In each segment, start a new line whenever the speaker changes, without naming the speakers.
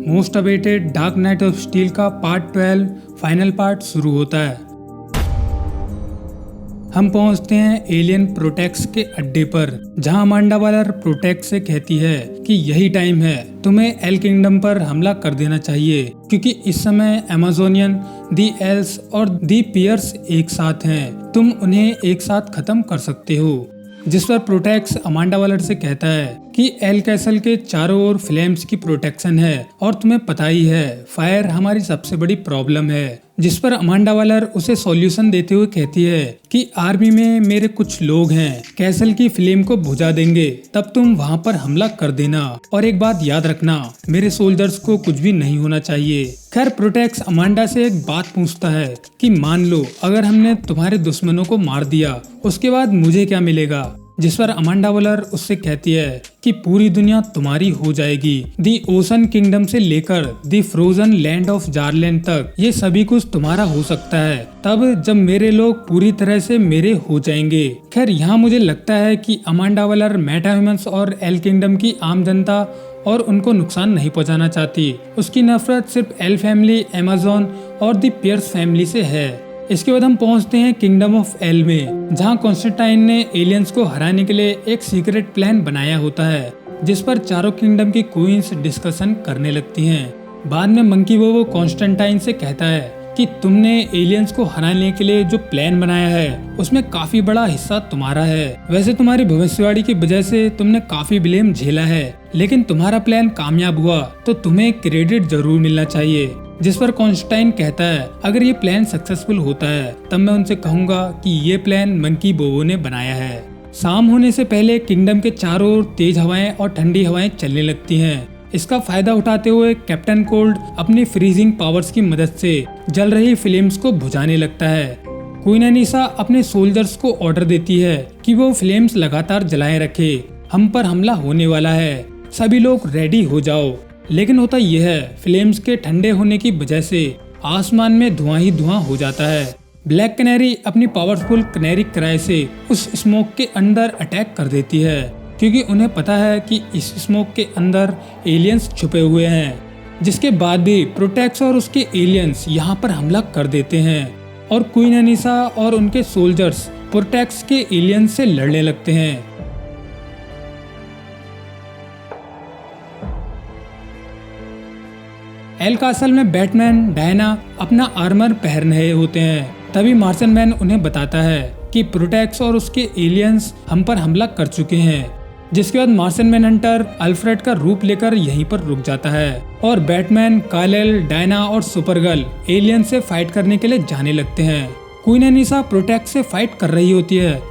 Most awaited dark night of steel का part 12 final part शुरू होता है। हम पहुंचते हैं एलियन प्रोटेक्स के अड्डे पर, जहां अमांडा वालर प्रोटेक्स से कहती है कि यही टाइम है, तुम्हें एल किंगडम पर हमला कर देना चाहिए, क्योंकि इस समय अमेजोनियन, दी एल्स और दी पियर्स एक साथ हैं। तुम उन्हें एक साथ खत्म कर सकते हो। जिस पर प्रोटेक्स अमांडा वालर से कहता है कि एल कैसल के चारों ओर फ्लेम्स की प्रोटेक्शन है और तुम्हें पता ही है फायर हमारी सबसे बड़ी प्रॉब्लम है। जिस पर अमांडा वालर उसे सॉल्यूशन देते हुए कहती है कि आर्मी में मेरे कुछ लोग हैं, कैसल की फ्लेम को बुझा देंगे, तब तुम वहां पर हमला कर देना, और एक बात याद रखना, मेरे सोल्जर्स को कुछ भी नहीं होना चाहिए। खैर प्रोटेक्स अमांडा से एक बात पूछता है कि मान लो अगर हमने तुम्हारे दुश्मनों को मार दिया, उसके बाद मुझे क्या मिलेगा। जिस पर अमांडा वालर उससे कहती है कि पूरी दुनिया तुम्हारी हो जाएगी, दी ओशन किंगडम से लेकर दी फ्रोजन लैंड ऑफ जारलैंड तक, ये सभी कुछ तुम्हारा हो सकता है तब जब मेरे लोग पूरी तरह से मेरे हो जाएंगे। खैर यहाँ मुझे लगता है कि अमांडा वालर मेटा ह्यूमंस और एल किंगडम की आम जनता और उनको नुकसान नहीं पहुंचाना चाहती। उसकी नफरत सिर्फ एल फैमिली, अमेज़न और दी पियर्स फैमिली से है। इसके बाद हम पहुंचते हैं किंगडम ऑफ एल में, जहां कॉन्स्टेंटाइन ने एलियंस को हराने के लिए एक सीक्रेट प्लान बनाया होता है, जिस पर चारों किंगडम की क्वींस डिस्कशन करने लगती हैं। बाद में मंकी वो कॉन्स्टेंटाइन से कहता है कि तुमने एलियंस को हराने के लिए जो प्लान बनाया है उसमें काफी बड़ा हिस्सा तुम्हारा है। वैसे तुम्हारी भविष्यवाणी की वजह से तुमने काफी ब्लेम झेला है, लेकिन तुम्हारा प्लान कामयाब हुआ तो तुम्हें क्रेडिट जरूर मिलना चाहिए। जिस पर कॉन्स्टेंटाइन कहता है अगर ये प्लान सक्सेसफुल होता है तब मैं उनसे कहूंगा कि ये प्लान मंकी बोबो ने बनाया है। शाम होने से पहले किंगडम के चारों ओर तेज हवाएं और ठंडी हवाएं चलने लगती हैं। इसका फायदा उठाते हुए कैप्टन कोल्ड अपनी फ्रीजिंग पावर्स की मदद से जल रही फ्लेम्स को बुझाने लगता है। क्वीन एनिसा अपने सोल्जर्स को ऑर्डर देती है कि वो फ्लेम्स लगातार जलाए रखे, हम पर हमला होने वाला है, सभी लोग रेडी हो जाओ। लेकिन होता यह है फ्लेम्स के ठंडे होने की वजह से आसमान में धुआं ही धुआं हो जाता है। ब्लैक कैनेरी अपनी पावरफुल कैनेरी क्राई से उस स्मोक के अंदर अटैक कर देती है, क्योंकि उन्हें पता है कि इस स्मोक के अंदर एलियंस छुपे हुए हैं। जिसके बाद भी प्रोटेक्स और उसके एलियंस यहाँ पर हमला कर देते हैं और क्वीन एनिसा और उनके सोल्जर्स प्रोटेक्स के एलियंस से लड़ने लगते हैं। एल कासल में बैटमैन, डायना अपना आर्मर पहन रहे होते हैं। तभी मार्शन मैन उन्हें बताता है कि प्रोटेक्स और उसके एलियंस हम पर हमला कर चुके हैं। जिसके बाद मार्शन मैन हंटर अल्फ्रेड का रूप लेकर यहीं पर रुक जाता है और बैटमैन, काइल, डायना और सुपरगर्ल एलियन से फाइट करने के लिए जाने लगते हैं। क्वीन एनिसा प्रोटेक्स से फाइट कर रही होती है।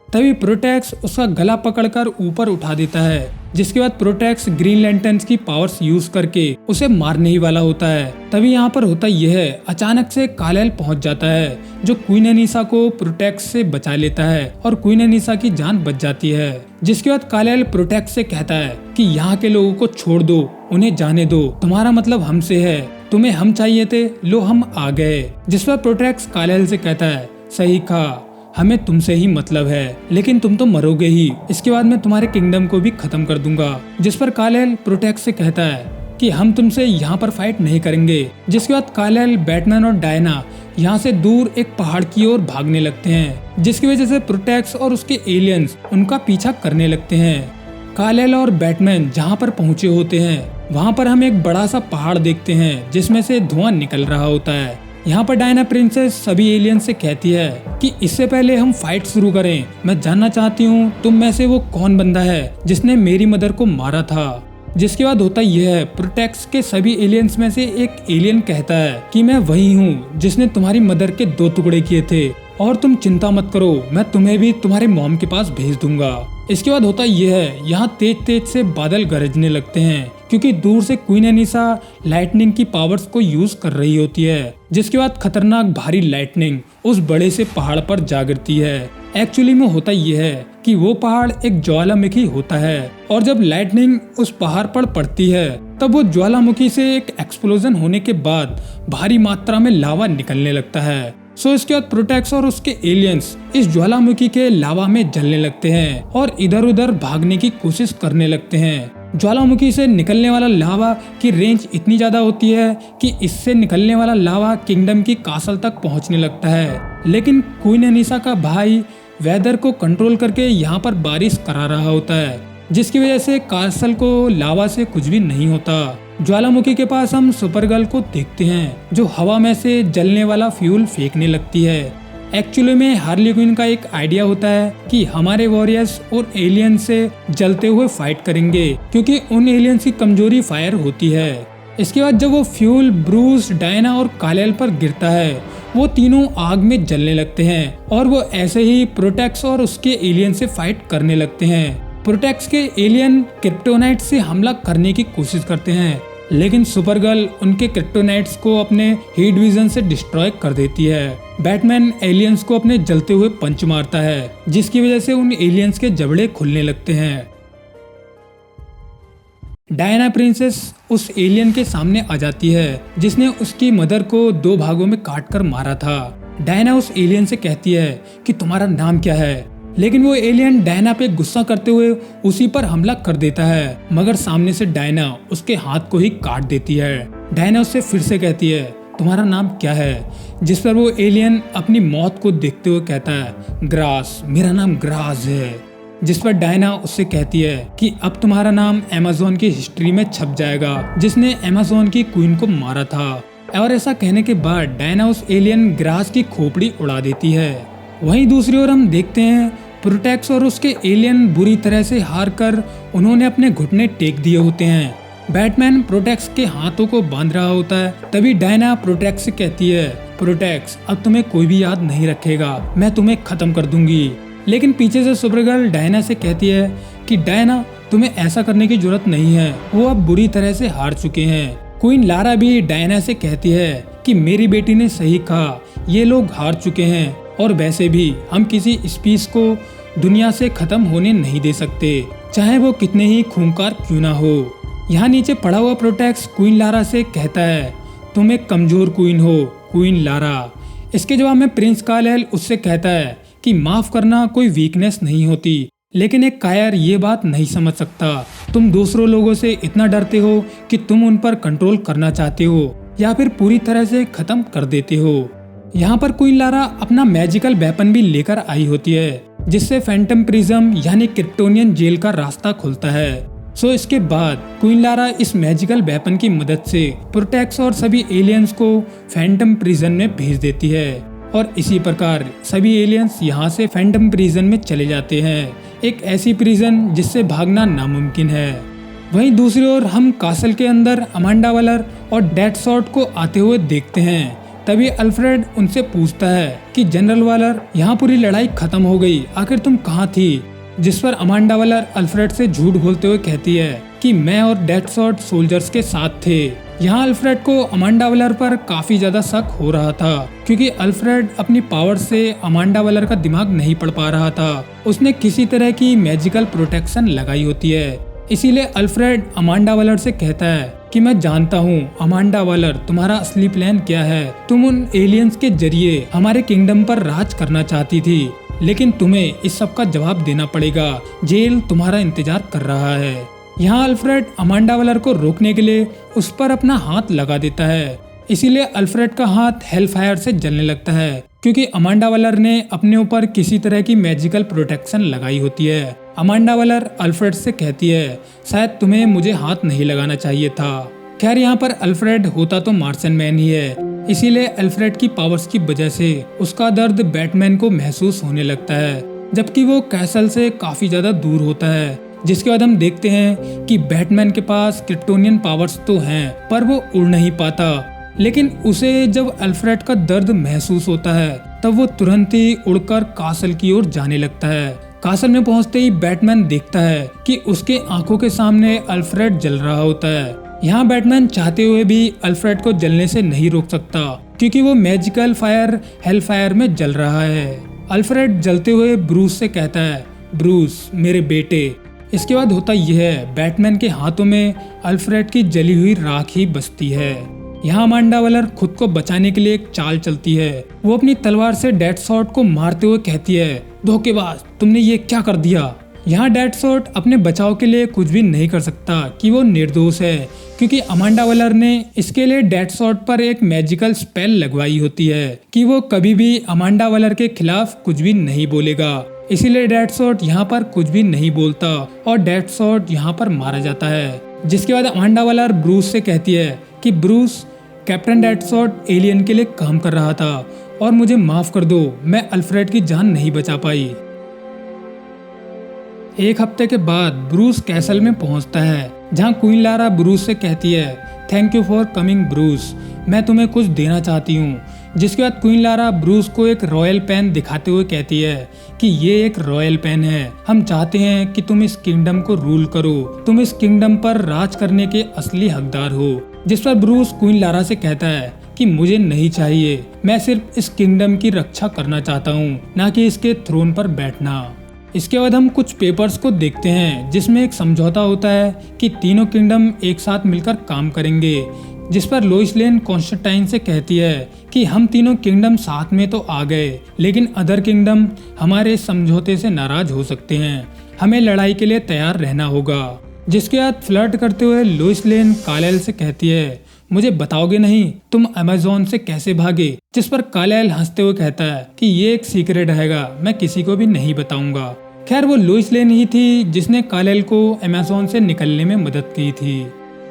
तभी प्रोटेक्स उसका गला पकड़कर ऊपर उठा देता है। जिसके बाद प्रोटेक्स ग्रीन लैंटर्न्स की पावर्स यूज करके उसे मारने ही वाला होता है। तभी यहाँ पर होता यह है, अचानक से काइल पहुंच जाता है, जो क्वीन एनिसा को प्रोटेक्स से बचा लेता है और क्वीन एनिसा की जान बच जाती है। जिसके बाद काइल प्रोटेक्स से कहता है कि यहाँ के लोगों को छोड़ दो, उन्हें जाने दो, तुम्हारा मतलब हमसे है, तुम्हें हम चाहिए थे, लो हम आ गए। जिस पर प्रोटेक्स काइल से कहता है सही कहा, हमें तुमसे ही मतलब है, लेकिन तुम तो मरोगे ही, इसके बाद मैं तुम्हारे किंगडम को भी खत्म कर दूंगा। जिस पर काइल प्रोटेक्स से कहता है कि हम तुमसे यहाँ पर फाइट नहीं करेंगे। जिसके बाद काइल, बैटमैन और डायना यहाँ से दूर एक पहाड़ की ओर भागने लगते हैं, जिसकी वजह से प्रोटेक्स और उसके एलियंस उनका पीछा करने लगते हैं। काइल और बैटमैन जहाँ पर पहुँचे होते हैं वहाँ पर हम एक बड़ा सा पहाड़ देखते हैं जिसमें से धुआं निकल रहा होता है। यहाँ पर डायना प्रिंसेस सभी एलियंस से कहती है कि इससे पहले हम फाइट शुरू करें, मैं जानना चाहती हूँ तुम में से वो कौन बंदा है जिसने मेरी मदर को मारा था। जिसके बाद होता यह है, प्रोटेक्स के सभी एलियंस में से एक एलियन कहता है कि मैं वही हूँ जिसने तुम्हारी मदर के 2 टुकड़े किए थे, और तुम चिंता मत करो, मैं तुम्हें भी तुम्हारे मॉम के पास भेज दूंगा। इसके बाद होता यह है, यहाँ तेज तेज से बादल गरजने लगते हैं, क्योंकि दूर से क्वीन एनिसा लाइटनिंग की पावर्स को यूज कर रही होती है। जिसके बाद खतरनाक भारी लाइटनिंग उस बड़े से पहाड़ पर जा गिरती है। एक्चुअली में होता यह है कि वो पहाड़ एक ज्वालामुखी होता है, और जब लाइटनिंग उस पहाड़ पर पड़ती है तब वो ज्वालामुखी से एक एक्सप्लोजन होने के बाद भारी मात्रा में लावा निकलने लगता है। सो इसके बाद प्रोटेक्स और उसके एलियंस इस ज्वालामुखी के लावा में जलने लगते हैं और इधर उधर भागने की कोशिश करने लगते हैं। ज्वालामुखी से निकलने वाला लावा की रेंज इतनी ज्यादा होती है कि इससे निकलने वाला लावा किंगडम की कासल तक पहुंचने लगता है। लेकिन क्वीन अनीसा का भाई वेदर को कंट्रोल करके यहाँ पर बारिश करा रहा होता है, जिसकी वजह से कासल को लावा से कुछ भी नहीं होता। ज्वालामुखी के पास हम सुपरगर्ल को देखते हैं जो हवा में से जलने वाला फ्यूल फेंकने लगती है। एक्चुअली में हार्ली क्विन का एक आइडिया होता है कि हमारे वॉरियर्स और एलियन से जलते हुए फाइट करेंगे, क्योंकि उन एलियंस की कमजोरी फायर होती है। इसके बाद जब वो फ्यूल ब्रूस, डायना और कालेल पर गिरता है, वो तीनों आग में जलने लगते हैं और वो ऐसे ही प्रोटेक्स और उसके एलियन से फाइट करने लगते हैं। प्रोटेक्स के एलियन क्रिप्टोनाइट से हमला करने की कोशिश करते हैं, लेकिन सुपरगर्ल उनके क्रिप्टोनाइट्स को अपने हीट विजन से डिस्ट्रॉय कर देती है। बैटमैन एलियंस को अपने जलते हुए पंच मारता है, जिसकी वजह से उन एलियंस के जबड़े खुलने लगते हैं। डायना प्रिंसेस उस एलियन के सामने आ जाती है जिसने उसकी मदर को 2 भागों में काट कर मारा था। डायना उस एलियन से कहती है कि तुम्हारा नाम क्या है, लेकिन वो एलियन डायना पे गुस्सा करते हुए उसी पर हमला कर देता है, मगर सामने से डायना उसके हाथ को ही काट देती है। डायना उससे फिर से कहती है तुम्हारा नाम क्या है, जिस पर वो एलियन अपनी मौत को देखते हुए कहता है ग्रास, मेरा नाम ग्रास है। जिस पर डायना उससे कहती है कि अब तुम्हारा नाम अमेज़न की हिस्ट्री में छप जाएगा, जिसने अमेज़न की क्वीन को मारा था। और ऐसा कहने के बाद डायना उस एलियन ग्रास की खोपड़ी उड़ा देती है। वहीं दूसरी ओर हम देखते हैं प्रोटेक्स और उसके एलियन बुरी तरह से हार कर उन्होंने अपने घुटने टेक दिए होते हैं। बैटमैन प्रोटेक्स के हाथों को बांध रहा होता है, तभी डायना प्रोटेक्स से कहती है प्रोटेक्स, अब तुम्हें कोई भी याद नहीं रखेगा, मैं तुम्हें खत्म कर दूंगी। लेकिन पीछे से सुपरगर्ल डायना से कहती है कि डायना, तुम्हें ऐसा करने की जरूरत नहीं है, वो अब बुरी तरह से हार चुके हैं। क्वीन लारा भी डायना से कहती है कि मेरी बेटी ने सही कहा, ये लोग हार चुके हैं और वैसे भी हम किसी स्पीस को दुनिया से खत्म होने नहीं दे सकते, चाहे वो कितने ही खूंखार क्यों ना हो। यहाँ नीचे पड़ा हुआ प्रोटेक्स क्वीन लारा से कहता है तुम एक कमजोर क्वीन हो क्वीन लारा। इसके जवाब में प्रिंस कालेल उससे कहता है कि माफ करना कोई वीकनेस नहीं होती, लेकिन एक कायर ये बात नहीं समझ सकता। तुम दूसरों लोगों से इतना डरते हो कि तुम उन पर कंट्रोल करना चाहते हो या फिर पूरी तरह से खत्म कर देते हो। यहाँ पर क्वीन लारा अपना मैजिकल वेपन भी लेकर आई होती है, जिससे फैंटम प्रिज्म यानी क्रिप्टोनियन जेल का रास्ता खुलता है। सो इसके बाद क्वीन लारा इस मैजिकल वेपन की मदद से प्रोटेक्स और सभी एलियंस को फैंटम प्रिजन में भेज देती है और इसी प्रकार सभी एलियंस यहाँ से फैंटम प्रिजन में चले जाते हैं, एक ऐसी प्रिजन जिससे भागना नामुमकिन है। वहीं दूसरी ओर हम कासल के अंदर अमांडा वालर और डेडसॉर्ट को आते हुए देखते हैं। तभी अल्फ्रेड उनसे पूछता है कि जनरल वालर, यहाँ पूरी लड़ाई खत्म हो गई, आखिर तुम कहाँ थी? जिस पर अमांडा वालर अल्फ्रेड से झूठ बोलते हुए कहती है कि मैं और डेडसॉर्ट सोल्जर्स के साथ थे। यहाँ अल्फ्रेड को अमांडा वालर पर काफी ज्यादा शक हो रहा था, क्योंकि अल्फ्रेड अपनी पावर से अमांडा वालर का दिमाग नहीं पढ़ पा रहा था। उसने किसी तरह की मैजिकल प्रोटेक्शन लगाई होती है, इसीलिए अल्फ्रेड अमांडा वालर से कहता है कि मैं जानता हूँ अमांडा वालर, तुम्हारा असली प्लान क्या है। तुम उन एलियंस के जरिए हमारे किंगडम पर राज करना चाहती थी, लेकिन तुम्हें इस सब का जवाब देना पड़ेगा। जेल तुम्हारा इंतजार कर रहा है। यहाँ अल्फ्रेड अमांडा वालर को रोकने के लिए उस पर अपना हाथ लगा देता है, इसीलिए अल्फ्रेड का हाथ हेलफायर से जलने लगता है, क्योंकि अमांडा वालर ने अपने ऊपर किसी तरह की मैजिकल प्रोटेक्शन लगाई होती है। अमांडा वालर अल्फ्रेड से कहती है शायद तुम्हें मुझे हाथ नहीं लगाना चाहिए था। खैर यहाँ पर अल्फ्रेड होता तो मार्शन मैन ही है, इसीलिए अल्फ्रेड की पावर्स की वजह से उसका दर्द बैटमैन को महसूस होने लगता है, जबकि वो कैसल से काफी ज्यादा दूर होता है। जिसके बाद हम देखते हैं कि बैटमैन के पास क्रिप्टोनियन पावर्स तो हैं, पर वो उड़ नहीं पाता। लेकिन उसे जब अल्फ्रेड का दर्द महसूस होता है, तब वो तुरंत ही उड़कर कासल की ओर जाने लगता है। कासल में पहुंचते ही बैटमैन देखता है कि उसके आंखों के सामने अल्फ्रेड जल रहा होता है। यहाँ बैटमैन चाहते हुए भी अल्फ्रेड को जलने से नहीं रोक सकता, क्योंकि वो मैजिकल फायर हेल फायर में जल रहा है। अल्फ्रेड जलते हुए ब्रूस से कहता है ब्रूस मेरे बेटे। इसके बाद होता यह है बैटमैन के हाथों में अल्फ्रेड की जली हुई राख ही बचती है। यहाँ अमांडा वालर खुद को बचाने के लिए एक चाल चलती है। वो अपनी तलवार से डेडशॉट को मारते हुए कहती है, धोखेबाज, तुमने ये क्या कर दिया। यहाँ डेडशॉट अपने बचाव के लिए कुछ भी नहीं कर सकता कि वो निर्दोष है, क्योंकि अमांडा वालर ने इसके लिए डेडशॉट पर एक मैजिकल स्पेल लगवाई होती है कि वो कभी भी अमांडा वालर के खिलाफ कुछ भी नहीं बोलेगा। इसीलिए डेडशॉट यहाँ पर कुछ भी नहीं बोलता और डेडशॉट यहाँ पर मारा जाता है। जिसके बाद अमांडा वालर ब्रूस से कहती है कि ब्रूस, कैप्टन डेडशॉट एलियन के लिए काम कर रहा था और मुझे माफ कर दो, मैं अल्फ्रेड की जान नहीं बचा पाई। एक हफ्ते के बाद ब्रूस कैसल में पहुंचता है, जहां क्वीन लारा ब्रूस से कहती है, thank you for coming Bruce, मैं तुम्हें कुछ देना चाहती हूँ। जिसके बाद क्वीन लारा ब्रूस को एक रॉयल पेन दिखाते हुए कहती है कि ये एक रॉयल पेन है, हम चाहते हैं कि तुम इस किंगडम को रूल करो, तुम इस किंगडम पर राज करने के असली हकदार हो। जिस पर ब्रूस क्वीन लारा से कहता है कि मुझे नहीं चाहिए, मैं सिर्फ इस किंगडम की रक्षा करना चाहता हूँ, ना कि इसके थ्रोन पर बैठना। इसके बाद हम कुछ पेपर्स को देखते हैं जिसमें एक समझौता होता है कि तीनों किंगडम एक साथ मिलकर काम करेंगे। जिस पर लोइस लेन कॉन्स्टेंटाइन से कहती है कि हम तीनों किंगडम साथ में तो आ गए, लेकिन अदर किंगडम हमारे इस समझौते से नाराज हो सकते हैं, हमें लड़ाई के लिए तैयार रहना होगा। जिसके बाद फ्लर्ट करते हुए लोइस लेन कार्लाइल से कहती है, मुझे बताओगे नहीं तुम अमेज़न से कैसे भागे। जिस पर कार्लाइल हंसते हुए कहता है कि ये एक सीक्रेट रहेगा, मैं किसी को भी नहीं बताऊंगा। खैर वो लोइस लेन ही थी जिसने कार्लाइल को अमेज़न से निकलने में मदद की थी।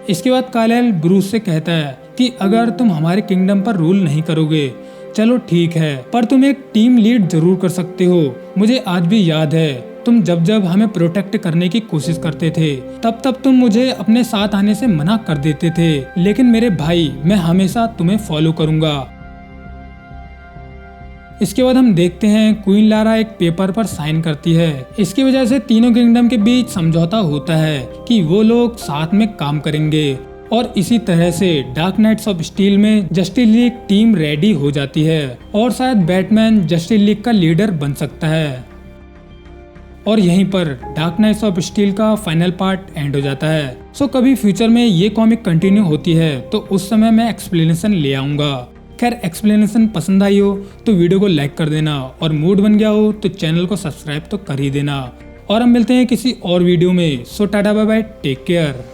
इसके बाद कार्लाइल ब्रूस से कहता है कि अगर तुम हमारे किंगडम पर रूल नहीं करोगे, चलो ठीक है, पर तुम एक टीम लीड जरूर कर सकते हो। मुझे आज भी याद है तुम जब जब हमें प्रोटेक्ट करने की कोशिश करते थे, तब तब तुम मुझे अपने साथ आने से मना कर देते थे, लेकिन मेरे भाई, मैं हमेशा तुम्हें फॉलो करूंगा। इसके बाद हम देखते हैं क्वीन लारा एक पेपर पर साइन करती है। इसकी वजह से तीनों किंगडम के बीच समझौता होता है कि वो लोग साथ में काम करेंगे और इसी तरह से डार्क नाइट्स ऑफ स्टील में जस्टिस लीग टीम रेडी हो जाती है और शायद बैटमैन जस्टिस लीग का लीडर बन सकता है। और यहीं पर डार्क नाइट्स ऑफ स्टील का फाइनल पार्ट एंड हो जाता है। सो कभी फ्यूचर में ये कॉमिक कंटिन्यू होती है तो उस समय मैं एक्सप्लेनेशन ले आऊंगा। खैर एक्सप्लेनेशन पसंद आई हो तो वीडियो को लाइक कर देना और मूड बन गया हो तो चैनल को सब्सक्राइब तो कर ही देना। और हम मिलते हैं किसी और वीडियो में। So tata bye bye, take care.